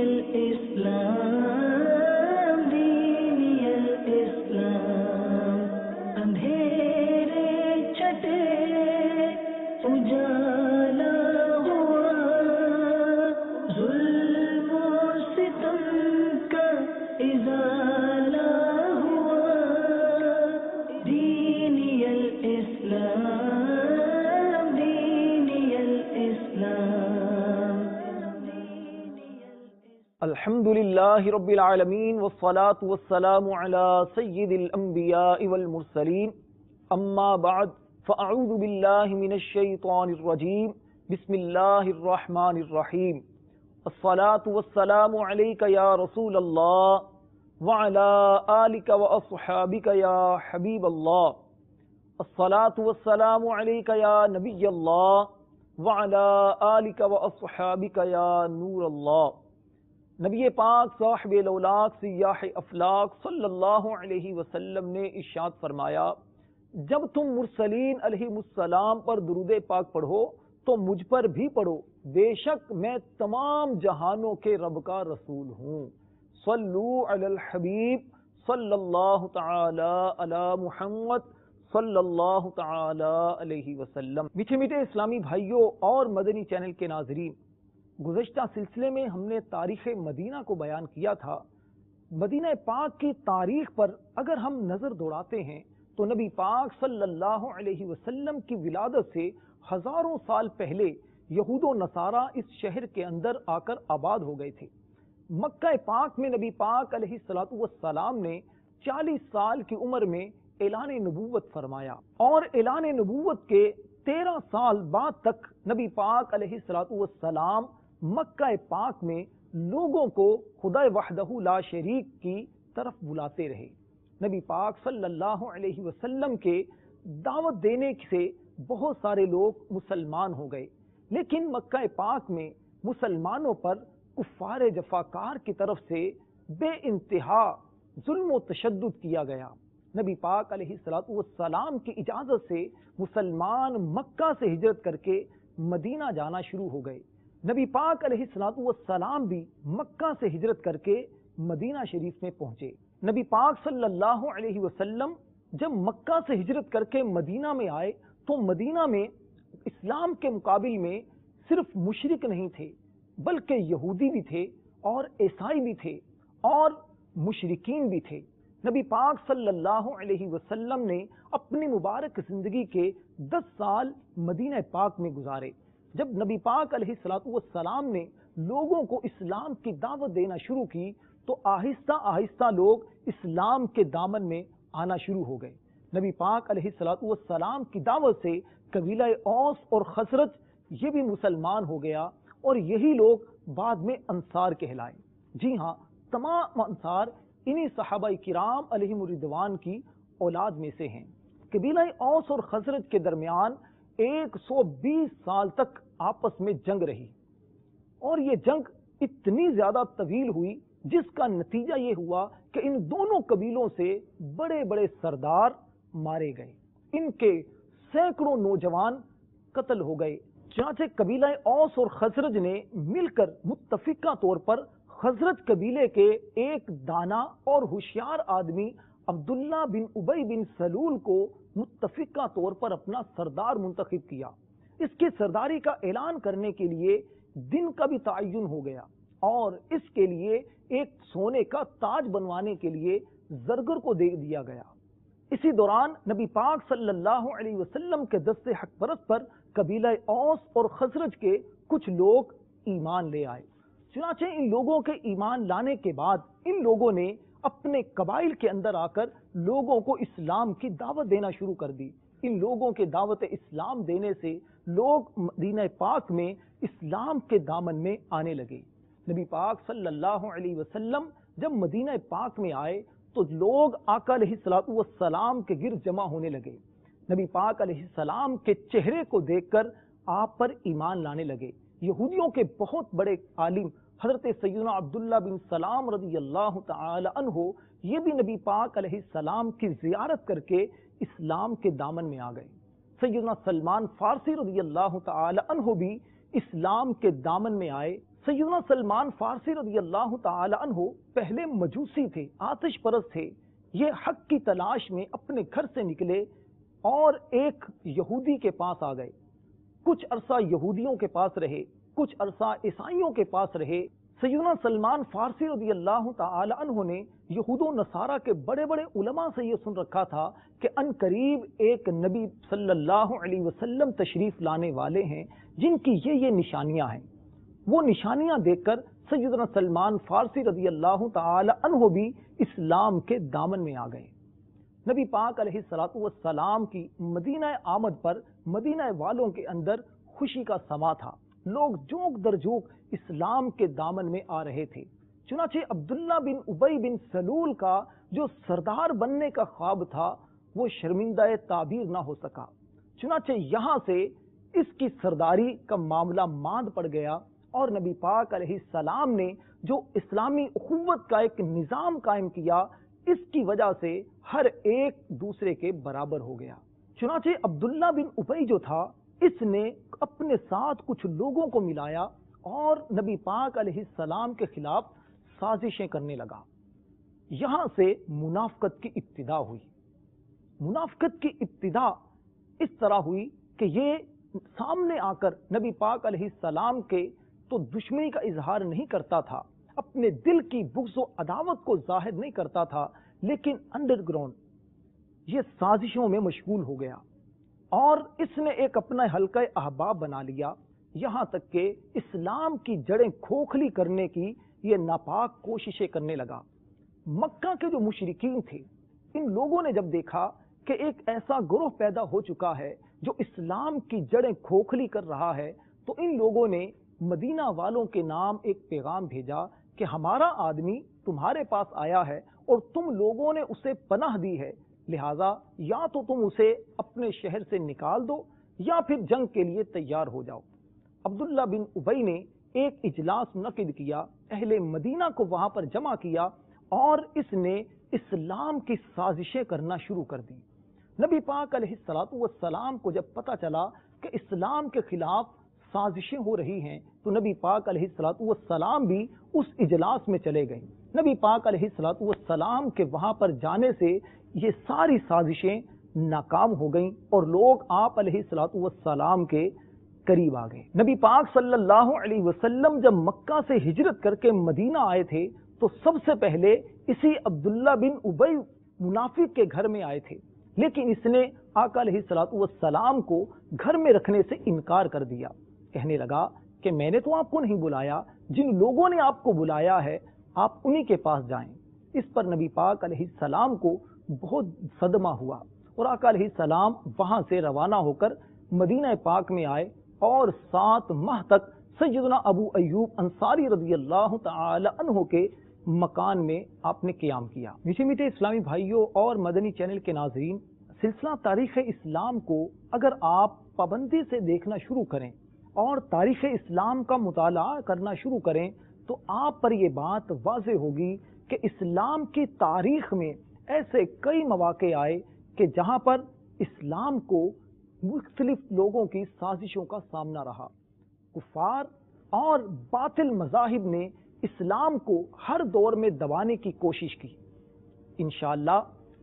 الاسلام دین الاسلام اندھیرے چھٹے اجالا ہوا ظلم و ستم کا ازالہ ہوا دین الاسلام دین الاسلام. الحمد للہ رب العالمین والصلاة والسلام علی سید الانبیاء والمرسلین اما بعد فاعوذ باللہ من الشیطان الرجیم بسم اللہ الرحمن الرحیم الصلاة والسلام علیک یا رسول اللہ وعلی آلک واصحابک یا حبیب اللہ الصلاة والسلام علیک یا نبی اللہ وعلی آلک واصحابک یا نور اللہ. نبی پاک صاحب الاولاق سیاح افلاق صلی اللہ علیہ وسلم نے ارشاد فرمایا، جب تم مرسلین علیہ السلام پر درود پاک پڑھو تو مجھ پر بھی پڑھو، بے شک میں تمام جہانوں کے رب کا رسول ہوں. صلو علی الحبیب صلی اللہ تعالی علی محمد صلی اللہ تعالی علیہ وسلم. میٹھے میٹھے اسلامی بھائیوں اور مدنی چینل کے ناظرین، گزشتہ سلسلے میں ہم نے تاریخ مدینہ کو بیان کیا تھا. مدینہ پاک کی تاریخ پر اگر ہم نظر دوڑاتے ہیں تو نبی پاک صلی اللہ علیہ وسلم کی ولادت سے ہزاروں سال پہلے یہود و نصارہ اس شہر کے اندر آ کر آباد ہو گئے تھے. مکہ پاک میں نبی پاک علیہ الصلوۃ والسلام نے 40 سال کی عمر میں اعلان نبوت فرمایا، اور اعلان نبوت کے 13 سال بعد تک نبی پاک علیہ الصلوۃ والسلام مکہ پاک میں لوگوں کو خدا وحدہ لا شریک کی طرف بلاتے رہے. نبی پاک صلی اللہ علیہ وسلم کے دعوت دینے سے بہت سارے لوگ مسلمان ہو گئے، لیکن مکہ پاک میں مسلمانوں پر کفار جفاکار کی طرف سے بے انتہا ظلم و تشدد کیا گیا. نبی پاک علیہ الصلوۃ والسلام کی اجازت سے مسلمان مکہ سے ہجرت کر کے مدینہ جانا شروع ہو گئے. نبی پاک علیہ الصلوۃ والسلام بھی مکہ سے ہجرت کر کے مدینہ شریف میں پہنچے. نبی پاک صلی اللہ علیہ وسلم جب مکہ سے ہجرت کر کے مدینہ میں آئے تو مدینہ میں اسلام کے مقابل میں صرف مشرک نہیں تھے، بلکہ یہودی بھی تھے اور عیسائی بھی تھے اور مشرکین بھی تھے. نبی پاک صلی اللہ علیہ وسلم نے اپنی مبارک زندگی کے 10 سال مدینہ پاک میں گزارے. جب نبی پاک علیہ الصلوۃ والسلام نے لوگوں کو اسلام کی دعوت دینا شروع کی تو آہستہ آہستہ لوگ اسلام کے دامن میں آنا شروع ہو گئے. نبی پاک علیہ الصلوۃ والسلام کی دعوت سے قبیلہ اوس اور خزرج یہ بھی مسلمان ہو گیا، اور یہی لوگ بعد میں انصار کہلائے. جی ہاں، تمام انصار انہی صحابہ کرام علیہم الرضوان کی اولاد میں سے ہیں. قبیلہ اوس اور خزرج کے درمیان 120 سال تک آپس میں جنگ رہی، اور یہ جنگ اتنی زیادہ طویل ہوئی جس کا نتیجہ یہ ہوا کہ ان دونوں قبیلوں سے بڑے بڑے سردار مارے گئے، ان کے سینکڑوں نوجوان قتل ہو گئے. چنانچہ قبیلہ اوس اور خزرج نے مل کر متفقہ طور پر خزرج قبیلے کے ایک دانا اور ہوشیار آدمی عبداللہ بن ابی بن سلول کو متفقہ طور پر اپنا سردار منتخب کیا. اس کی سرداری کا اعلان کرنے کے لیے دن کا بھی تعین ہو گیا، اور اس کے لیے ایک سونے کا تاج بنوانے کے لیے زرگر کو دے دیا گیا. اسی دوران نبی پاک صلی اللہ علیہ وسلم کے دست حق پرست پر قبیلہ اوس اور خزرج کے کچھ لوگ ایمان لے آئے. چنانچہ ان لوگوں کے ایمان لانے کے بعد ان لوگوں نے اپنے قبائل کے اندر آ کر لوگوں کو اسلام کی دعوت دینا شروع کر دی. ان لوگوں کے دعوت اسلام دینے سے لوگ مدینہ پاک میں اسلام کے دامن میں آنے لگے. نبی پاک صلی اللہ علیہ وسلم جب مدینہ پاک میں آئے تو لوگ آقا علیہ الصلوۃ والسلام کے گرد جمع ہونے لگے. نبی پاک علیہ السلام کے چہرے کو دیکھ کر آپ پر ایمان لانے لگے. یہودیوں کے بہت بڑے عالم حضرت سیدنا عبداللہ بن سلام رضی اللہ تعالی عنہ یہ بھی نبی پاک علیہ السلام کی زیارت کر کے اسلام کے دامن میں آ گئے. سیدنا سلمان فارسی رضی اللہ تعالی عنہ بھی اسلام کے دامن میں آئے. سیدنا سلمان فارسی رضی اللہ تعالی عنہ پہلے مجوسی تھے، آتش پرست تھے۔ یہ حق کی تلاش میں اپنے گھر سے نکلے اور ایک یہودی کے پاس آ گئے۔ کچھ عرصہ یہودیوں کے پاس رہے، کچھ عرصہ عیسائیوں کے پاس رہے۔ سیدنا سلمان فارسی رضی اللہ تعالی عنہ نے یہود و نصارہ کے بڑے بڑے علماء سے یہ سن رکھا تھا کہ ان قریب ایک نبی صلی اللہ علیہ وسلم تشریف لانے والے ہیں جن کی یہ نشانیاں ہیں۔ وہ نشانیاں دیکھ کر سیدنا سلمان فارسی رضی اللہ تعالی عنہ بھی اسلام کے دامن میں آ گئے۔ نبی پاک علیہ الصلوۃ والسلام کی مدینہ آمد پر مدینہ والوں کے اندر خوشی کا سما تھا۔ لوگ جوک در جوک اسلام کے دامن میں آ رہے تھے۔ چنانچہ عبداللہ بن ابی بن سلول کا جو سردار بننے کا خواب تھا وہ شرمندہ تعبیر نہ ہو سکا۔ چنانچہ یہاں سے اس کی سرداری کا معاملہ ماند پڑ گیا اور نبی پاک علیہ السلام نے جو اسلامی اخوت کا ایک نظام قائم کیا، اس کی وجہ سے ہر ایک دوسرے کے برابر ہو گیا۔ چنانچہ عبداللہ بن ابی جو تھا، اس نے اپنے ساتھ کچھ لوگوں کو ملایا اور نبی پاک علیہ السلام کے خلاف سازشیں کرنے لگا۔ یہاں سے منافقت کی ابتدا ہوئی۔ منافقت کی ابتدا اس طرح ہوئی کہ یہ سامنے آ کر نبی پاک علیہ السلام کے تو دشمنی کا اظہار نہیں کرتا تھا، اپنے دل کی بغض و عداوت کو ظاہر نہیں کرتا تھا، لیکن انڈر گراؤنڈ یہ سازشوں میں مشغول ہو گیا اور اس نے ایک اپنا حلقہ احباب بنا لیا، یہاں تک کہ اسلام کی جڑیں کھوکھلی کرنے کی یہ ناپاک کوششیں کرنے لگا۔ مکہ کے جو مشرکین تھے، ان لوگوں نے جب دیکھا کہ ایک ایسا گروہ پیدا ہو چکا ہے جو اسلام کی جڑیں کھوکھلی کر رہا ہے، تو ان لوگوں نے مدینہ والوں کے نام ایک پیغام بھیجا کہ ہمارا آدمی تمہارے پاس آیا ہے اور تم لوگوں نے اسے پناہ دی ہے، لہٰذا یا تو تم اسے اپنے شہر سے نکال دو یا پھر جنگ کے لیے تیار ہو جاؤ۔ عبداللہ بن ابی نے ایک اجلاس منعقد کیا، اہل مدینہ کو وہاں پر جمع کیا اور اس نے اسلام کی سازشیں کرنا شروع کر دی۔ نبی پاک علیہ الصلوۃ والسلام کو جب پتہ چلا کہ اسلام کے خلاف سازشیں ہو رہی ہیں تو نبی پاک علیہ الصلوۃ والسلام بھی اس اجلاس میں چلے گئے۔ نبی پاک علیہ الصلوۃ والسلام کے وہاں پر جانے سے یہ ساری سازشیں ناکام ہو گئیں اور لوگ آپ علیہ الصلوۃ والسلام کے قریب آ گئے۔ نبی پاک صلی اللہ علیہ وسلم جب مکہ سے ہجرت کر کے مدینہ آئے تھے تو سب سے پہلے اسی عبداللہ بن ابی منافق کے گھر میں آئے تھے، لیکن اس نے آقا علیہ الصلوۃ والسلام کو گھر میں رکھنے سے انکار کر دیا۔ کہنے لگا کہ میں نے تو آپ کو نہیں بلایا، جن لوگوں نے آپ کو بلایا ہے آپ انہی کے پاس جائیں۔ اس پر نبی پاک علیہ السلام کو بہت صدمہ ہوا اور آقا علیہ السلام وہاں سے روانہ ہو کر مدینہ پاک میں آئے اور 7 ماہ تک سیدنا ابو ایوب انصاری رضی اللہ تعالی عنہ کے مکان میں آپ نے قیام کیا۔ میٹھے میٹھے اسلامی بھائیوں اور مدنی چینل کے ناظرین، سلسلہ تاریخ اسلام کو اگر آپ پابندی سے دیکھنا شروع کریں اور تاریخ اسلام کا مطالعہ کرنا شروع کریں تو آپ پر یہ بات واضح ہوگی کہ اسلام کی تاریخ میں ایسے کئی مواقع آئے کہ جہاں پر اسلام کو مختلف لوگوں کی سازشوں کا سامنا رہا۔ کفار اور باطل مذاہب نے اسلام کو ہر دور میں دبانے کی کوشش کی۔ انشاءاللہ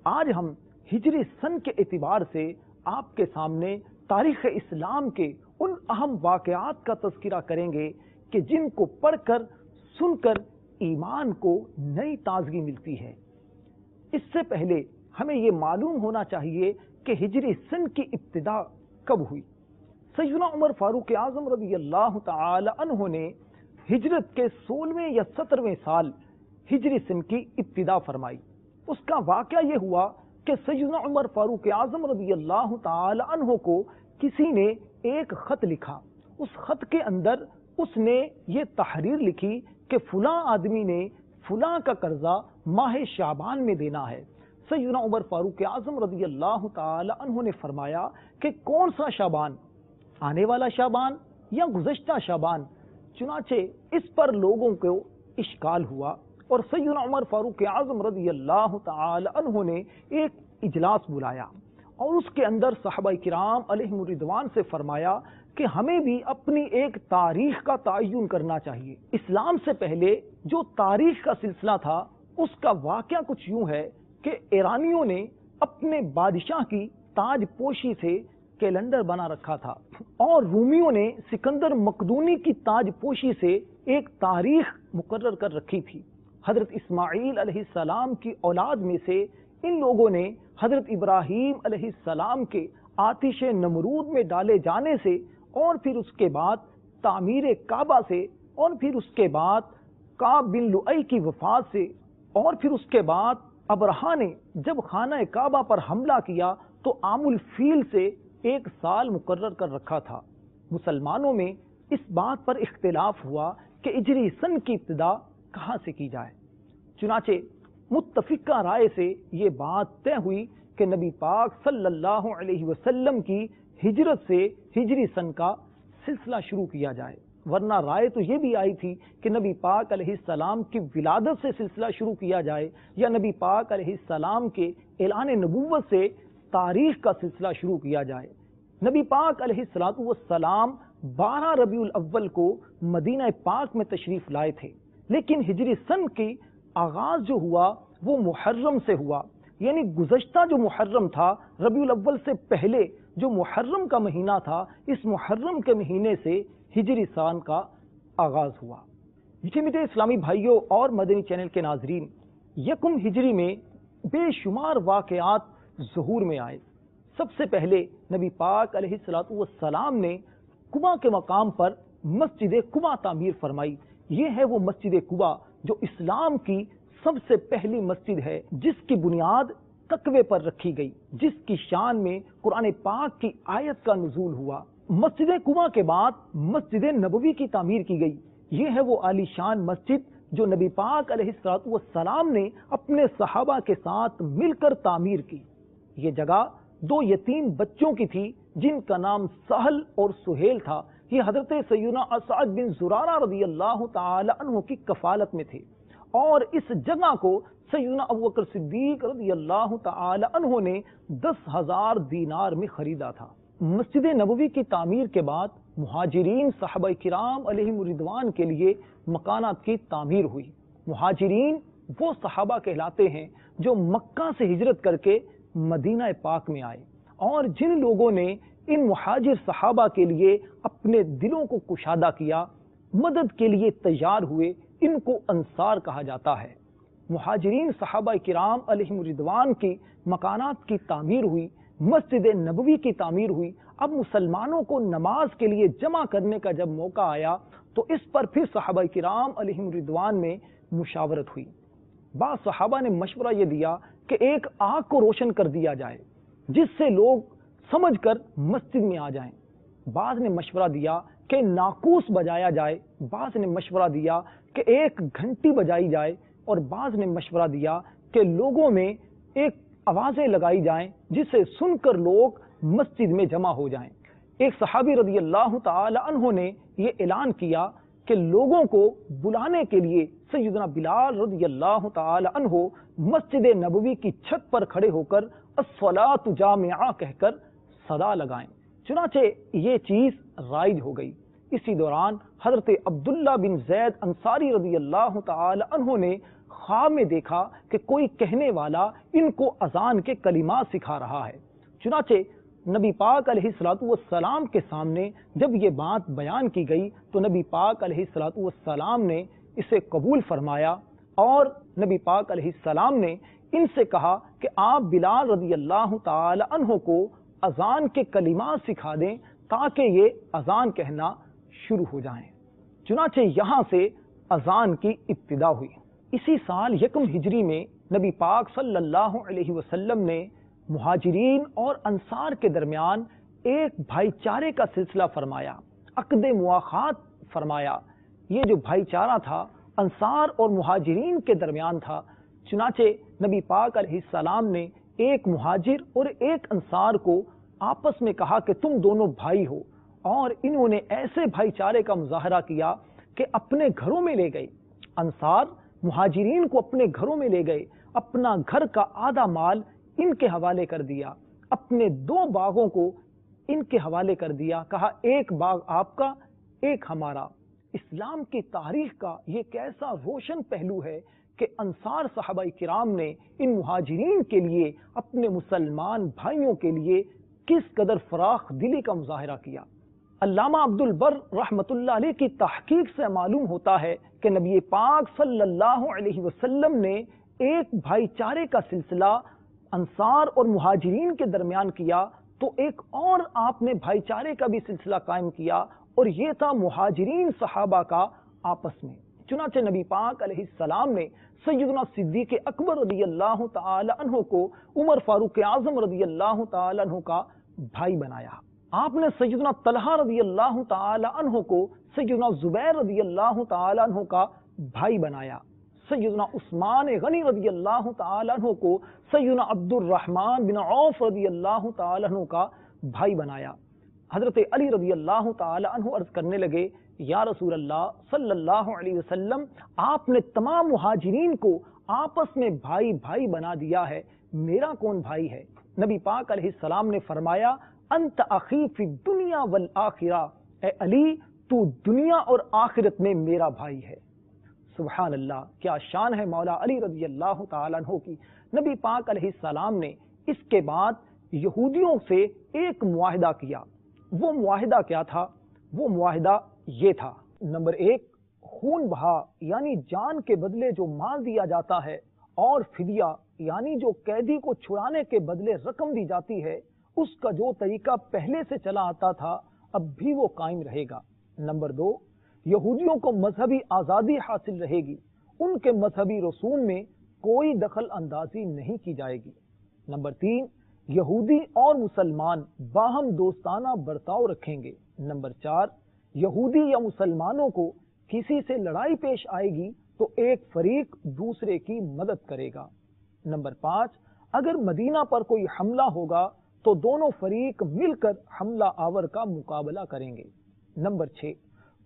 آج ہم ہجری سن کے اعتبار سے آپ کے سامنے تاریخ اسلام کے ان اہم واقعات کا تذکرہ کریں گے کہ جن کو پڑھ کر سن کر ایمان کو نئی تازگی ملتی ہے۔ اس سے پہلے ہمیں یہ معلوم ہونا چاہیے کہ ہجری سن کی ابتدا کب ہوئی۔ سیدنا عمر فاروق اعظم رضی اللہ تعالی عنہ نے ہجرت کے 16ویں یا 17ویں سال ہجری سن کی ابتدا فرمائی۔ اس کا واقعہ یہ ہوا کہ سیدنا عمر فاروق اعظم رضی اللہ تعالی عنہ کو کسی نے ایک خط لکھا۔ اس خط کے اندر اس نے یہ تحریر لکھی کہ فلاں آدمی نے فلاں کا قرضہ ماہ شعبان میں دینا ہے۔ سیدنا عمر فاروق اعظم رضی اللہ تعالی عنہ نے فرمایا کہ کون سا شعبان، آنے والا شعبان یا گزشتہ شعبان؟ چنانچہ اس پر لوگوں کو اشکال ہوا اور سیدنا عمر فاروق اعظم رضی اللہ تعالی عنہ نے ایک اجلاس بلایا اور اس کے اندر صحابہ کرام علیہم الرضوان سے فرمایا کہ ہمیں بھی اپنی ایک تاریخ کا تعین کرنا چاہیے۔ اسلام سے پہلے جو تاریخ کا سلسلہ تھا اس کا واقعہ کچھ یوں ہے کہ ایرانیوں نے اپنے بادشاہ کی تاج پوشی سے کیلنڈر بنا رکھا تھا، اور رومیوں نے سکندر مقدونی کی تاج پوشی سے ایک تاریخ مقرر کر رکھی تھی۔ حضرت اسماعیل علیہ السلام کی اولاد میں سے ان لوگوں نے حضرت ابراہیم علیہ السلام کے آتش نمرود میں ڈالے جانے سے، اور پھر اس کے بعد تعمیر کعبہ سے، اور پھر اس کے بعد کعب بن لؤی کی وفات سے، اور پھر اس کے بعد ابرہہ نے جب خانہ کعبہ پر حملہ کیا تو عام الفیل سے 1 سال مقرر کر رکھا تھا۔ مسلمانوں میں اس بات پر اختلاف ہوا کہ ہجری سن کی ابتدا کہاں سے کی جائے۔ چنانچہ متفقہ رائے سے یہ بات طے ہوئی کہ نبی پاک صلی اللہ علیہ وسلم کی ہجرت سے ہجری سن کا سلسلہ شروع کیا جائے، ورنہ رائے تو یہ بھی آئی تھی کہ نبی پاک علیہ السلام کی ولادت سے سلسلہ شروع کیا جائے، یا نبی پاک علیہ السلام کے اعلان نبوت سے تاریخ کا سلسلہ شروع کیا جائے۔ نبی پاک علیہ السلام 12 ربیع الاول کو مدینہ پاک میں تشریف لائے تھے، لیکن ہجری سن کی آغاز جو ہوا وہ محرم سے ہوا، یعنی گزشتہ جو محرم تھا، ربیع الاول سے پہلے جو محرم کا مہینہ تھا، اس محرم کے مہینے سے ہجری سال کا آغاز ہوا۔ میٹھے اسلامی بھائیوں اور مدنی چینل کے ناظرین، یکم ہجری میں بے شمار واقعات ظہور میں آئے۔ سب سے پہلے نبی پاک علیہ السلام نے قباء کے مقام پر مسجد قباء تعمیر فرمائی۔ یہ ہے وہ مسجد قباء جو اسلام کی سب سے پہلی مسجد ہے، جس کی بنیاد تقوی پر رکھی گئی، جس کی شان میں قرآن پاک کی آیت کا نزول ہوا۔ مسجد قباء کے بعد مسجد نبوی کی تعمیر کی گئی۔ یہ ہے وہ عالی شان مسجد جو نبی پاک علیہ السلام نے اپنے صحابہ کے ساتھ مل کر تعمیر کی۔ یہ جگہ 2 یتیم بچوں کی تھی جن کا نام سہل اور سہیل تھا۔ یہ حضرت سیدنا اسعد بن زرارہ رضی اللہ تعالی عنہ کی کفالت میں تھے، اور اس جگہ کو سیدنا ابوبکر صدیق رضی اللہ تعالی عنہ نے 10,000 دینار میں خریدا تھا۔ مسجد نبوی کی تعمیر کے بعد مہاجرین صحابہ کرام علیہم رضوان کے لیے مکانات کی تعمیر ہوئی۔ مہاجرین وہ صحابہ کہلاتے ہیں جو مکہ سے ہجرت کر کے مدینہ پاک میں آئے، اور جن لوگوں نے ان مہاجر صحابہ کے لیے اپنے دلوں کو کشادہ کیا، مدد کے لیے تیار ہوئے، ان کو انصار کہا جاتا ہے۔ مہاجرین صحابہ کرام علیہم رضوان کی مکانات کی تعمیر ہوئی، مسجد نبوی کی تعمیر ہوئی۔ اب مسلمانوں کو نماز کے لیے جمع کرنے کا جب موقع آیا تو اس پر پھر صحابہ کرام علیہم رضوان میں مشاورت ہوئی۔ بعض صحابہ نے مشورہ یہ دیا کہ ایک آگ کو روشن کر دیا جائے جس سے لوگ سمجھ کر مسجد میں آ جائیں۔ بعض نے مشورہ دیا کہ ناقوس بجایا جائے، بعض نے مشورہ دیا کہ ایک گھنٹی بجائی جائے، اور بعض نے مشورہ دیا کہ لوگوں میں ایک آوازیں لگائی جائیں جسے سن کر لوگ مسجد میں جمع ہو جائیں۔ ایک صحابی رضی اللہ تعالی عنہ نے یہ اعلان کیا کہ لوگوں کو بلانے کے لیے سیدنا بلال رضی اللہ تعالی عنہ مسجد نبوی کی چھت پر کھڑے ہو کر الصلاۃ جامعہ کہہ کر صدا لگائیں۔ چنانچہ یہ چیز رائج ہو گئی۔ اسی دوران حضرت عبداللہ بن زید انصاری رضی اللہ تعالی عنہ نے خواب میں دیکھا کہ کوئی کہنے والا ان کو اذان کے کلمات سکھا رہا ہے۔ چنانچہ نبی پاک علیہ السلام کے سامنے جب یہ بات بیان کی گئی تو نبی پاک علیہ السلام نے اسے قبول فرمایا، اور نبی پاک علیہ السلام نے ان سے کہا کہ آپ بلال رضی اللہ تعالی عنہ کو اذان کے کلمات سکھا دیں تاکہ یہ اذان کہنا شروع ہو جائیں۔ چنانچہ یہاں سے اذان کی ابتدا ہوئی۔ اسی سال یکم ہجری میں نبی پاک صلی اللہ علیہ وسلم نے مہاجرین اور انصار کے درمیان ایک بھائی چارے کا سلسلہ فرمایا، عقد مواخات فرمایا۔ یہ جو بھائی چارہ تھا انصار اور مہاجرین کے درمیان تھا۔ چنانچہ نبی پاک علیہ السلام نے ایک مہاجر اور ایک انصار کو آپس میں کہا کہ تم دونوں بھائی ہو، اور انہوں نے ایسے بھائی چارے کا مظاہرہ کیا کہ اپنے گھروں میں لے گئے۔ انصار مہاجرین کو اپنے گھروں میں لے گئے، اپنا گھر کا آدھا مال ان کے حوالے کر دیا، اپنے 2 باغوں کو ان کے حوالے کر دیا، کہا ایک باغ آپ کا، ایک ہمارا۔ اسلام کی تاریخ کا یہ کیسا روشن پہلو ہے کہ انصار صحابہ کرام نے ان مہاجرین کے لیے، اپنے مسلمان بھائیوں کے لیے کس قدر فراخ دلی کا مظاہرہ کیا۔ علامہ عبد البر رحمۃ اللہ علیہ کی تحقیق سے معلوم ہوتا ہے کہ نبی پاک صلی اللہ علیہ وسلم نے ایک بھائی چارے کا سلسلہ انصار اور مہاجرین کے درمیان کیا، تو ایک اور آپ نے بھائی چارے کا بھی سلسلہ قائم کیا، اور یہ تھا مہاجرین صحابہ کا آپس میں۔ چنانچہ نبی پاک علیہ السلام نے سیدنا صدیق اکبر رضی اللہ تعالی عنہ کو عمر فاروق اعظم رضی اللہ تعالی عنہ کا بھائی بنایا۔ آپ نے سیدنا طلحہ رضی اللہ تعالی عنہ کو سیدنا زبیر رضی اللہ تعالی عنہ کا بھائی بنایا۔ سیدنا عثمان غنی رضی اللہ تعالی عنہ کو سیدنا عبد الرحمن بن عوف رضی اللہ تعالی عنہ کا بھائی بنایا۔ حضرت علی رضی اللہ تعالی عنہ عرض کرنے لگے، یا رسول اللہ صلی اللہ علیہ وسلم، آپ نے تمام مہاجرین کو آپس میں بھائی بھائی بنا دیا ہے، میرا کون بھائی ہے؟ نبی پاک علیہ السلام نے فرمایا، انت اخی فی الدنیا والآخرہ، اے علی تو دنیا اور آخرت میں میرا بھائی ہے۔ سبحان اللہ، کیا شان ہے مولا علی رضی اللہ تعالیٰ عنہ کی۔ نبی پاک علیہ السلام نے اس کے بعد یہودیوں سے ایک معاہدہ کیا۔ وہ معاہدہ کیا تھا؟ وہ معاہدہ یہ تھا، نمبر 1، خون بہا یعنی جان کے بدلے جو مال دیا جاتا ہے، اور فدیہ یعنی جو قیدی کو چھڑانے کے بدلے رقم دی جاتی ہے، اس کا جو طریقہ پہلے سے چلا آتا تھا اب بھی وہ قائم رہے گا۔ نمبر 2، یہودیوں کو مذہبی آزادی حاصل رہے گی، ان کے مذہبی رسوم میں کوئی دخل اندازی نہیں کی جائے گی۔ نمبر 3، یہودی اور مسلمان باہم دوستانہ برتاؤ رکھیں گے۔ نمبر 4، یہودی یا مسلمانوں کو کسی سے لڑائی پیش آئے گی تو ایک فریق دوسرے کی مدد کرے گا۔ نمبر 5، اگر مدینہ پر کوئی حملہ ہوگا تو دونوں فریق مل کر حملہ آور کا مقابلہ کریں گے۔ نمبر 6،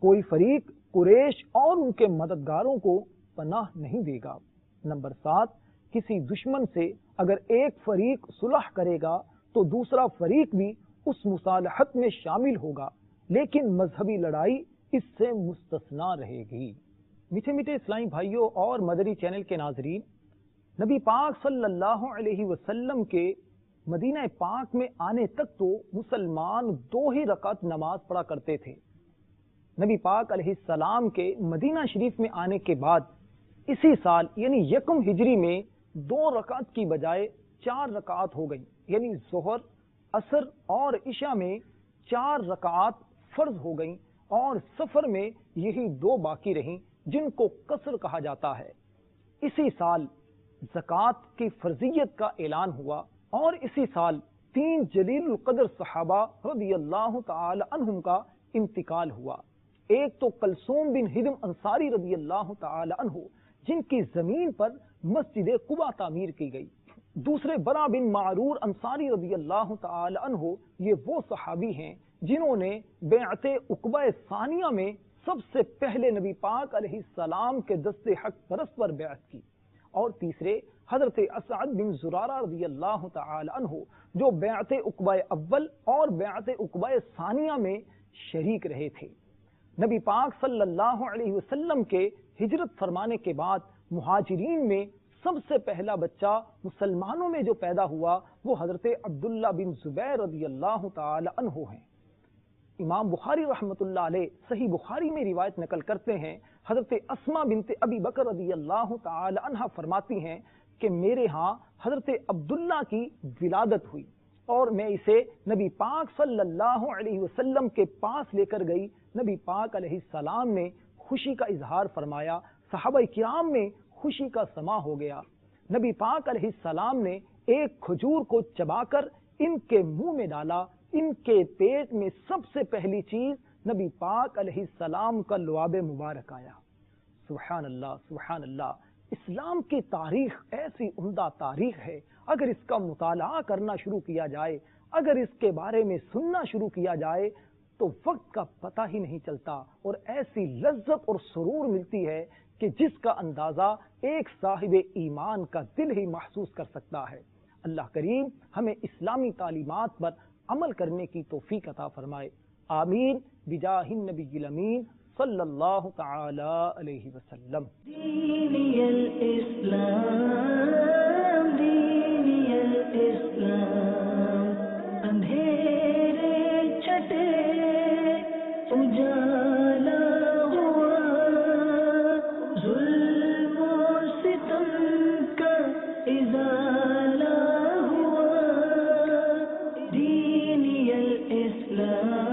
کوئی فریق قریش اور ان کے مددگاروں کو پناہ نہیں دے گا۔ نمبر 7، کسی دشمن سے اگر ایک فریق صلح کرے گا تو دوسرا فریق بھی اس مصالحت میں شامل ہوگا، لیکن مذہبی لڑائی اس سے مستثنا رہے گی۔ میٹھے میٹھے اسلامی بھائیوں اور مدری چینل کے ناظرین، نبی پاک صلی اللہ علیہ وسلم کے مدینہ پاک میں آنے تک تو مسلمان 2 ہی رکعت نماز پڑھا کرتے تھے۔ نبی پاک علیہ السلام کے مدینہ شریف میں آنے کے بعد اسی سال یعنی 1 ہجری میں 2 رکعت کی بجائے 4 رکعت ہو گئی، یعنی ظہر، عصر اور عشاء میں 4 رکعت فرض ہو گئیں، اور سفر میں یہی 2 باقی رہیں جن کو قصر کہا جاتا ہے۔ اسی سال زکوٰۃ کی فرضیت کا اعلان ہوا، اور اسی سال 3 جلیل القدر صحابہ رضی اللہ تعالی عنہم کا انتقال ہوا۔ ایک تو کلثوم بن ہدم انصاری رضی اللہ تعالی عنہ، جن کی زمین پر مسجد قباء تعمیر کی گئی۔ دوسرے برا بن معرور انصاری رضی اللہ تعالی عنہ، یہ وہ صحابی ہیں جنہوں نے بیعت عقبہ ثانیہ میں سب سے پہلے نبی پاک علیہ السلام کے دست حق پرست پر بیعت کی۔ اور تیسرے حضرت اسعد بن زرارہ رضی اللہ تعالی عنہ، جو بیعت عقبہ اول اور بیعت عقبہ ثانیہ میں شریک رہے تھے۔ نبی پاک صلی اللہ علیہ وسلم کے ہجرت فرمانے کے بعد مہاجرین میں سب سے پہلا بچہ مسلمانوں میں جو پیدا ہوا وہ حضرت عبداللہ بن زبیر رضی اللہ تعالی عنہ ہیں۔ امام بخاری رحمۃ اللہ علیہ صحیح بخاری میں روایت نقل کرتے ہیں، حضرت اسماء بنت ابی بکر رضی اللہ تعالی عنہ فرماتی ہیں کہ میرے ہاں حضرت عبداللہ کی ولادت ہوئی، اور میں اسے نبی پاک صلی اللہ علیہ وسلم کے پاس لے کر گئی۔ نبی پاک علیہ السلام نے خوشی کا اظہار فرمایا، صحابہ کرام میں خوشی کا سما ہو گیا۔ نبی پاک علیہ السلام نے ایک کھجور کو چبا کر ان کے منہ میں ڈالا، ان کے پیٹ میں سب سے پہلی چیز نبی پاک علیہ السلام کا لعاب مبارک آیا۔ سبحان اللہ، سبحان اللہ۔ اسلام کی تاریخ ایسی عمدہ تاریخ ہے، اگر اس کا مطالعہ کرنا شروع کیا جائے، اگر اس کے بارے میں سننا شروع کیا جائے تو وقت کا پتہ ہی نہیں چلتا، اور ایسی لذت اور سرور ملتی ہے کہ جس کا اندازہ ایک صاحب ایمان کا دل ہی محسوس کر سکتا ہے۔ اللہ کریم ہمیں اسلامی تعلیمات پر عمل کرنے کی توفیق عطا فرمائے. آمین بجاہ النبی الامین صلی اللہ تعالی علیہ وسلم. دینی الاسلام، دینی الاسلام، اندھیرے چھٹے اجالا ہوا، ظلم و ستم کا ازالہ ہوا. دینی الاسلام